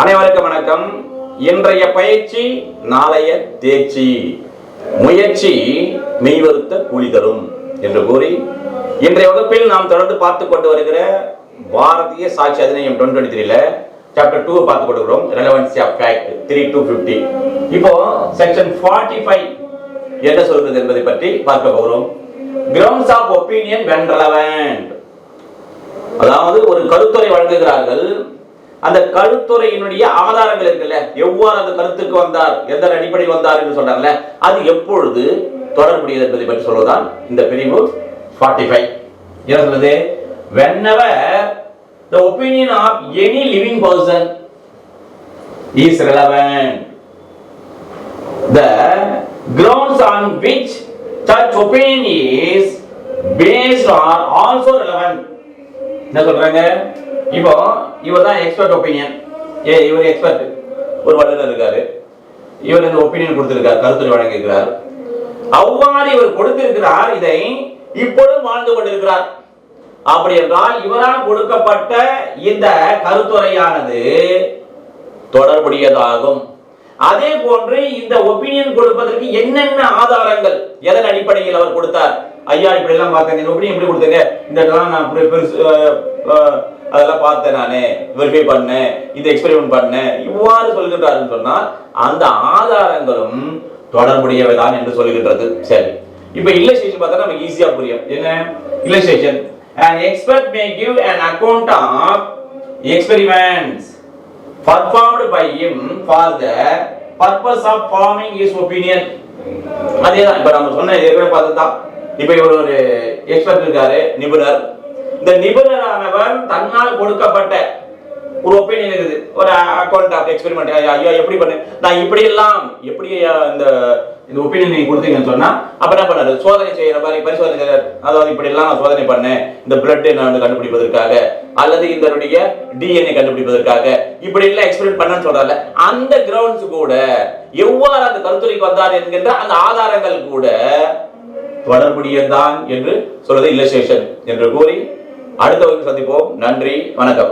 அனைவருக்கும் வணக்கம். இன்றைய பயிற்சி நாளைய தேர்ச்சி, முயற்சி மெய்வருத்த கூலி தரும் என்று கூறி இன்றைய வகுப்பில் நாம் தொடர்ந்து பார்த்து கொண்டு வருகிற பாரதிய சாட்சி அதிநியம் 2023 சாப்டர் 2 பார்த்து கொண்டிருக்கிறோம். Relevancy of fact 3 to 50. இப்போ செக்ஷன் 45 என்ன சொல்கிறது என்பதை பற்றி பார்க்க போகிறோம். Grounds of opinion when relevant, அதாவது ஒரு கருத்துரை வழங்குகிறார்கள். அந்த கருத்துரையினுடைய ஆதாரங்கள் இருக்குல்ல, எவ்வாறு அந்த கருத்துக்கு வந்தார், எந்த அடிப்படையில் வந்தார் என்று சொல்றாங்கல்ல, அது எப்பொழுது தொடர்புடையது என்பதை பற்றி சொல்வதுதான் இந்த பிரிவு 45. என்ன சொல்றது? whenever the opinion of any living person is relevant, the grounds on which such opinion is based are also relevant. என்ன சொல்றாங்க? இப்போ இவர் தான் எக்ஸ்பர்ட் ஒப்பீனியன். இவர் எக்ஸ்பர்ட், ஒரு வல்லுநர் இருக்காரு. இவர் இந்த ஒப்பீனியன் கொடுத்திருக்கார், கருத்துரை வழங்கியிருக்கிறார். அவ்வாறு இவர் கொடுத்திருக்கிறார், இதை இப்பொழுது வாழ்ந்து கொண்டிருக்கிறார். அப்படி என்றால் இவரால் கொடுக்கப்பட்ட இந்த கருத்துரையானது தொடர்புடையதாகும். அதே போன்று இந்த ஒப்பீனியன் கொடுப்பதற்கு என்னென்ன ஆதாரங்கள், எதன் அடிப்படையில் அவர் கொடுத்தார், ஐயா இப்படி எல்லாம் பார்த்தேன், இந்த ஒப்பீனியன் எப்படி கொடுத்தீங்க, இந்த நான் அப்படி அதெல்லாம் பார்த்தேன், நானே வெரிஃபை பண்ணேன், இந்த எக்ஸ்பெரிமெண்ட் பண்ணேன், இவ்வாறு சொல்கின்றாருன்னு சொன்னால் அந்த ஆதாரங்களும் தொடர்புடையவைதான் என்று சொல்கின்றது. சரி, இப்போ இல்லஸ்ட்ரேஷன் பார்த்தா நமக்கு ஈஸியா புரியும். என்ன illustration? an expert may give an account of experiments performed by him for the purpose of forming his opinion. அதேதான் இப்ப நம்ம சொன்ன ஏற்கனவே பார்த்ததுதான். இப்ப இவர் ஒரு எக்ஸ்பர்ட் இருக்காரு, நிபுணர். இந்த நிபுணரானவர் தன்னால் கொடுக்கப்பட்ட ஒரு ஒப்பீனியன் இருக்குது, ஒரு அக்கவுண்ட் ஆஃப் எக்ஸ்பெரிமெண்ட், ஐயா எப்படி பண்ணு, நான் இப்படி எல்லாம் எப்படி இந்த ஒப்பீனியன் நீங்க கொடுத்தீங்கன்னு சொன்னா அப்ப என்ன பண்ணாரு, சோதனை செய்யற மாதிரி பரிசோதனை செய்யறாரு. அதாவது இப்படி எல்லாம் நான் சோதனை பண்ணேன், இந்த பிளட் என்ன கண்டுபிடிப்பதற்காக அல்லது இதனுடைய டிஎன்ஏ கண்டுபிடிப்பதற்காக இப்படி எல்லாம் எக்ஸ்பெரிமெண்ட் பண்ணன்னு சொல்றாங்க. அந்த கிரவுண்ட்ஸ் கூட எவ்வாறு அந்த கருத்துரைக்கு வந்தார் என்கின்ற அந்த ஆதாரங்கள் கூட தொடர்புடையதான் என்று சொல்றது இல்லஸ்ட்ரேஷன் என்று கூறி அடுத்த வகுப்பில் சந்திப்போம். நன்றி, வணக்கம்.